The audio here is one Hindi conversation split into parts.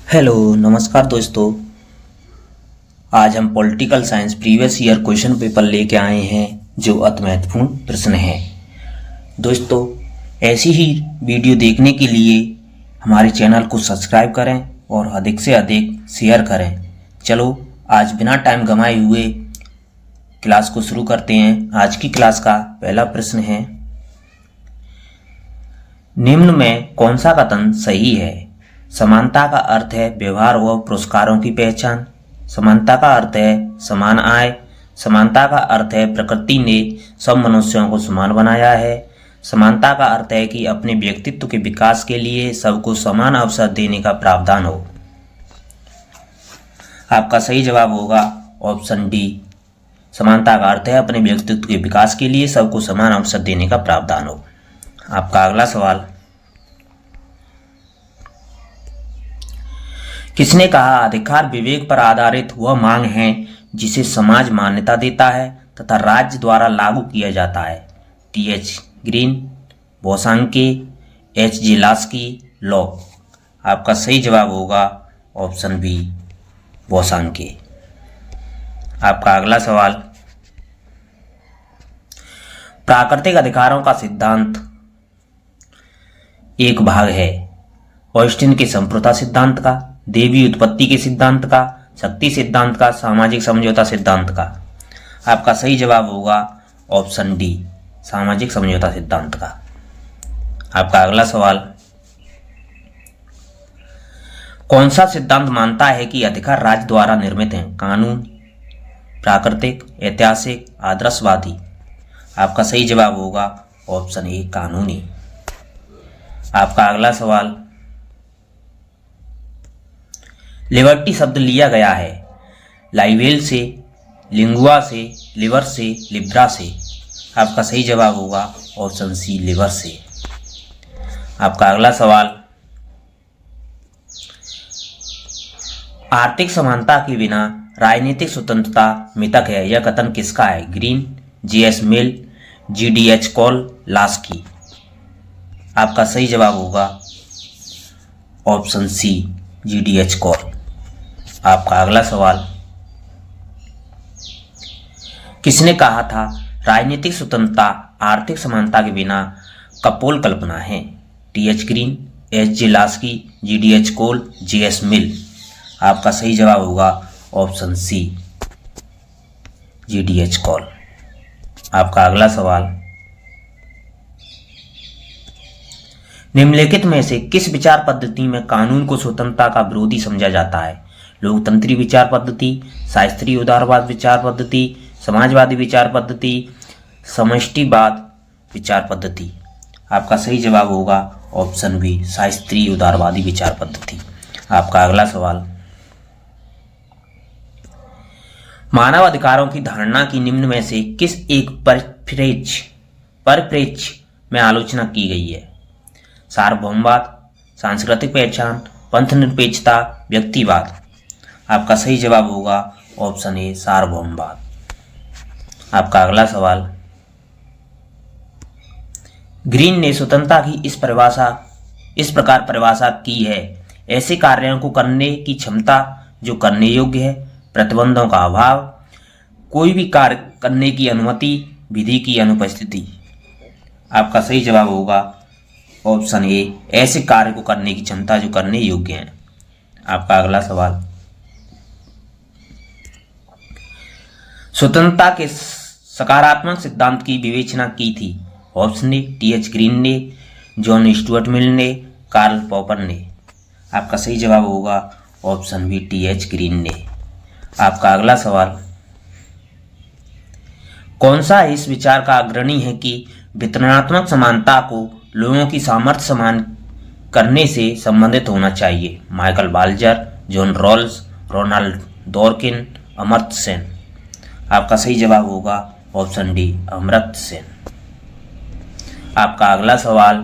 हेलो नमस्कार दोस्तों। आज हम political science previous year question paper लेके आए हैं जो अति महत्वपूर्ण प्रश्न है। दोस्तों ऐसी ही वीडियो देखने के लिए हमारे चैनल को सब्सक्राइब करें और अधिक से अधिक शेयर करें। चलो आज बिना टाइम गंवाए हुए क्लास को शुरू करते हैं। आज की क्लास का पहला प्रश्न है, निम्न में कौन सा कथन सही है? समानता का अर्थ है व्यवहार व पुरस्कारों की पहचान। समानता का अर्थ है समान आय। समानता का अर्थ है प्रकृति ने सब मनुष्यों को समान बनाया है। समानता का अर्थ है कि अपने व्यक्तित्व के विकास के लिए सबको समान अवसर देने का प्रावधान हो। आपका सही जवाब होगा ऑप्शन डी। समानता का अर्थ है अपने व्यक्तित्व के विकास के लिए सबको समान अवसर देने का प्रावधान हो। आपका अगला सवाल, किसने कहा अधिकार विवेक पर आधारित वह मांग है जिसे समाज मान्यता देता है तथा राज्य द्वारा लागू किया जाता है? T H. Green, Bosanquet, H.G. Laski, Locke. आपका सही जवाब होगा ऑप्शन बी, बोसांके। आपका अगला सवाल, प्राकृतिक अधिकारों का सिद्धांत एक भाग है ऑस्टिन के संप्रभुता सिद्धांत का, देवी उत्पत्ति के सिद्धांत का, शक्ति सिद्धांत का, सामाजिक समझौता सिद्धांत का? आपका सही जवाब होगा ऑप्शन डी, सामाजिक समझौता सिद्धांत का। आपका अगला सवाल, कौन सा सिद्धांत मानता है कि अधिकार राज्य द्वारा निर्मित हैं? कानून, प्राकृतिक, ऐतिहासिक, आदर्शवादी? आपका सही जवाब होगा ऑप्शन ए, कानूनी। आपका अगला सवाल, लिबर्टी शब्द लिया गया है लाइवेल से, लिंगुआ से, लिवर से, लिब्रा से? आपका सही जवाब होगा ऑप्शन सी, लिवर से। आपका अगला सवाल, आर्थिक समानता के बिना राजनीतिक स्वतंत्रता मिथक है, यह कथन किसका है? Green, J.S. मिल, G.D.H. Call, Laski? आपका सही जवाब होगा ऑप्शन सी, G.D.H. कॉल। आपका अगला सवाल, किसने कहा था राजनीतिक स्वतंत्रता आर्थिक समानता के बिना कपोल कल्पना है? T H. Green, H.G. Laski, G.D.H. Call, J.S. मिल? आपका सही जवाब होगा ऑप्शन सी, G.D.H. कॉल। आपका अगला सवाल, निम्नलिखित में से किस विचार पद्धति में कानून को स्वतंत्रता का विरोधी समझा जाता है? लोकतंत्री विचार पद्धति, शास्त्रीय उदारवाद विचार पद्धति, समाजवादी विचार पद्धति, समष्टिवाद विचार पद्धति? आपका सही जवाब होगा ऑप्शन बी, शास्त्रीय उदारवादी विचार पद्धति। आपका अगला सवाल, मानव अधिकारों की धारणा की निम्न में से किस एक परिप्रेक्ष्य में आलोचना की गई है? सार्वभौमवाद, सांस्कृतिक पहचान, पंथ निरपेक्षता, व्यक्तिवाद? आपका सही जवाब होगा ऑप्शन ए, सार्वभौमवाद। आपका अगला सवाल, ग्रीन ने स्वतंत्रता की इस प्रकार परिभाषा की है, ऐसे कार्यों को करने की क्षमता जो करने योग्य है, प्रतिबंधों का अभाव, कोई भी कार्य करने की अनुमति, विधि की अनुपस्थिति? आपका सही जवाब होगा ऑप्शन ए, ऐसे कार्य को करने की क्षमता जो करने योग्य है। आपका अगला सवाल, स्वतंत्रता के सकारात्मक सिद्धांत की विवेचना की थी? Option A, TH. ग्रीन ने, जॉन स्टुअर्ट मिल ने, कार्ल पॉपर ने? आपका सही जवाब होगा ऑप्शन बी, टी.एच. ग्रीन ने। आपका अगला सवाल, कौन सा इस विचार का अग्रणी है कि वितरणात्मक समानता को लोगों की सामर्थ्य समान करने से संबंधित होना चाहिए? Michael Walzer, John Rawls, Ronald Dworkin, Amartya Sen? आपका सही जवाब होगा ऑप्शन डी, अमर्त्य सेन। आपका अगला सवाल,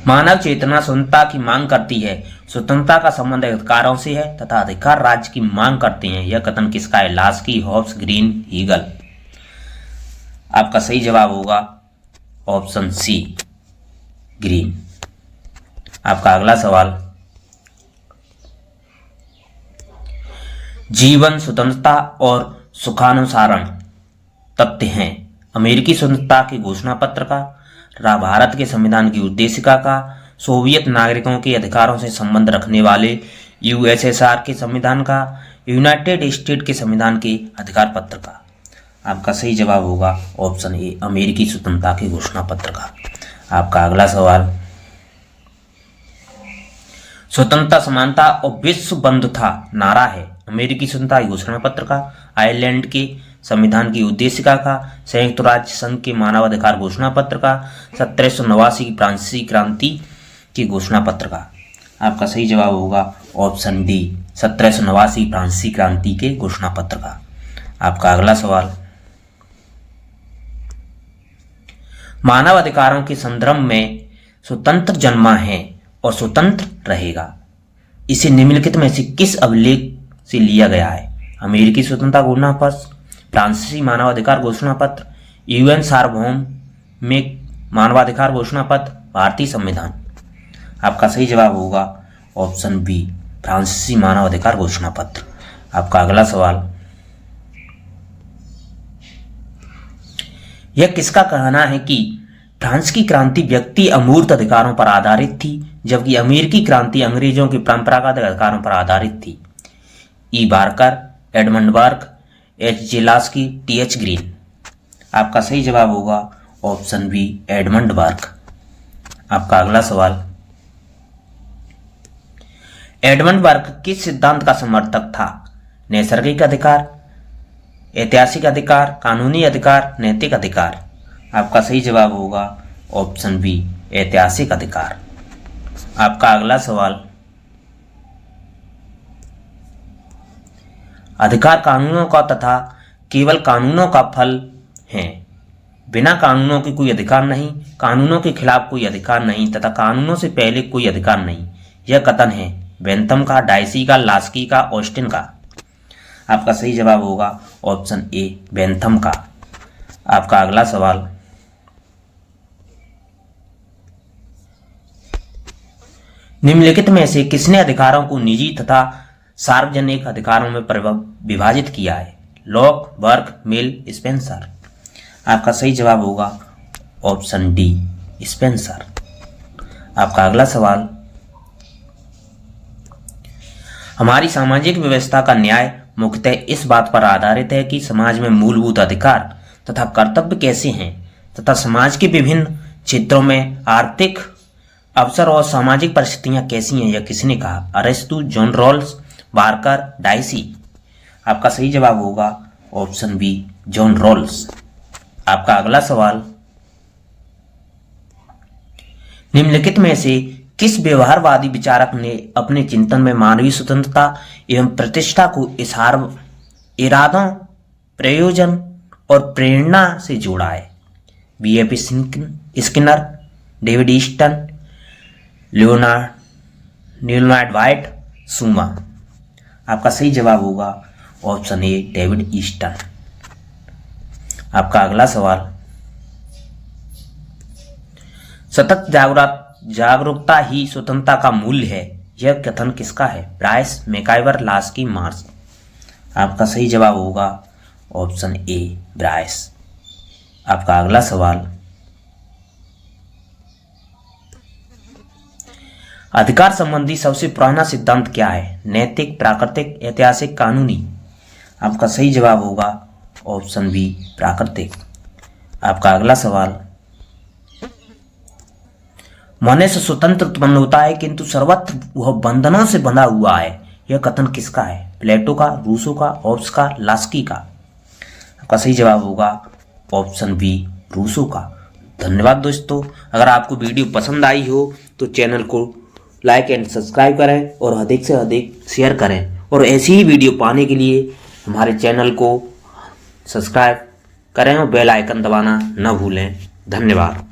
मानव चेतना स्वतंत्रता की मांग करती है, स्वतंत्रता का संबंध अधिकारों से है तथा अधिकार राज्य की मांग करते हैं, यह कथन किसका है? Laski, Hobbes, Green, Hegel? आपका सही जवाब होगा ऑप्शन सी, ग्रीन। आपका अगला सवाल, जीवन स्वतंत्रता और सुखानुसारण तथ्य हैं अमेरिकी स्वतंत्रता के घोषणा पत्र का, भारत के संविधान की उद्देशिका का, सोवियत नागरिकों के अधिकारों से संबंध रखने वाले यूएसएसआर के संविधान का, यूनाइटेड स्टेट के संविधान के अधिकार पत्र का। आपका सही जवाब होगा ऑप्शन ए, अमेरिकी स्वतंत्रता के घोषणा पत्र का। आपका अगला सवाल, स्वतंत्रता, समानता और विश्व बंधुता नारा है अमेरिकी स्वतंत्रता घोषणा पत्र का, आयरलैंड के संविधान की उद्देशिका का, संयुक्त राज्य संघ के मानवाधिकार घोषणा पत्र का, 1789 की फ्रांसीसी क्रांति की घोषणा पत्र का। आपका सही जवाब होगा ऑप्शन डी, 1789 फ्रांसीसी क्रांति के घोषणा पत्र का। आपका अगला सवाल, मानव अधिकारों के संदर्भ में स्वतंत्र जन्मा है और स्वतंत्र रहेगा, इसे निम्नलिखित में से किस अभिलेख से लिया गया है? अमेरिकी स्वतंत्रता घोषणा पत्र, फ्रांसीसी मानवाधिकार घोषणा पत्र, यूएन सार्वभौमिक मानवाधिकार घोषणा पत्र, भारतीय संविधान। आपका सही जवाब होगा ऑप्शन बी, फ्रांसीसी मानवाधिकार घोषणा पत्र। आपका अगला सवाल, यह किसका कहना है कि फ्रांस की क्रांति व्यक्ति अमूर्त अधिकारों पर आधारित थी, जबकि अमेरिकी क्रांति अंग्रेजों के परंपरागत अधिकारों पर आधारित थी? ई बार्कर, एडमंड बर्ग, एच जेलास्की, टी एच ग्रीन। आपका सही जवाब होगा ऑप्शन बी, एडमंड बर्ग। आपका अगला सवाल, एडमंड बर्ग किस सिद्धांत का समर्थक था? नैसर्गिक अधिकार, ऐतिहासिक अधिकार, कानूनी अधिकार, नैतिक अधिकार। आपका सही जवाब होगा ऑप्शन बी, ऐतिहासिक अधिकार। आपका अगला सवाल, अधिकार कानूनों का तथा केवल कानूनों का फल है, बिना कानूनों के कोई अधिकार नहीं, कानूनों के खिलाफ कोई अधिकार नहीं तथा कानूनों से पहले कोई अधिकार नहीं। यह कथन है बेंथम का, डाइसी का, लास्की का, ऑस्टिन का। आपका सही जवाब होगा ऑप्शन ए, बेंथम का। आपका अगला सवाल, निम्नलिखित में से किसने अधिकारों को निजी तथा सार्वजनिक अधिकारों में विभाजित किया है? लॉक, बर्ग, मिल, स्पेंसर। आपका सही जवाब होगा ऑप्शन डी, स्पेंसर। आपका अगला सवाल, हमारी सामाजिक व्यवस्था का न्याय मुख्यतः इस बात पर आधारित है कि समाज में मूलभूत अधिकार तथा कर्तव्य कैसे हैं तथा समाज के विभिन्न क्षेत्रों में आर्थिक अवसर और सामाजिक परिस्थितियां कैसी हैं, यह किसने कहा? अरिस्टो, जॉन रॉल्स, बार्कर, डाइसी। आपका सही जवाब होगा ऑप्शन बी, जॉन रॉल्स। आपका अगला सवाल, निम्नलिखित में से किस व्यवहारवादी विचारक ने अपने चिंतन में मानवीय स्वतंत्रता एवं प्रतिष्ठा को इरादों, प्रयोजन और प्रेरणा से जोड़ा है? B.F. Skinner, David Easton, Leonard White, सुमा। आपका सही जवाब होगा ऑप्शन ए, डेविड ईस्टन। आपका अगला सवाल, सतत जागरूकता ही स्वतंत्रता का मूल्य है, यह कथन किसका है? Bryce, MacIver, Laski, Mars. आपका सही जवाब होगा ऑप्शन ए, ब्राइस। आपका अगला सवाल, अधिकार संबंधी सबसे पुराना सिद्धांत क्या है? नैतिक, प्राकृतिक, ऐतिहासिक, कानूनी। आपका सही जवाब होगा ऑप्शन बी, प्राकृतिक। आपका अगला सवाल, मनुष्य स्वतंत्र उत्पन्न होता है किंतु सर्वत्र वह बंधनों से बंधा हुआ है, यह कथन किसका है? प्लेटो का, रूसो का, होब्स का, लास्की का। आपका सही जवाब होगा ऑप्शन बी, रूसो का। धन्यवाद दोस्तों, अगर आपको वीडियो पसंद आई हो तो चैनल को लाइक एंड सब्सक्राइब करें और अधिक से अधिक शेयर करें, और ऐसी ही वीडियो पाने के लिए हमारे चैनल को सब्सक्राइब करें और बेल आइकन दबाना न भूलें। धन्यवाद।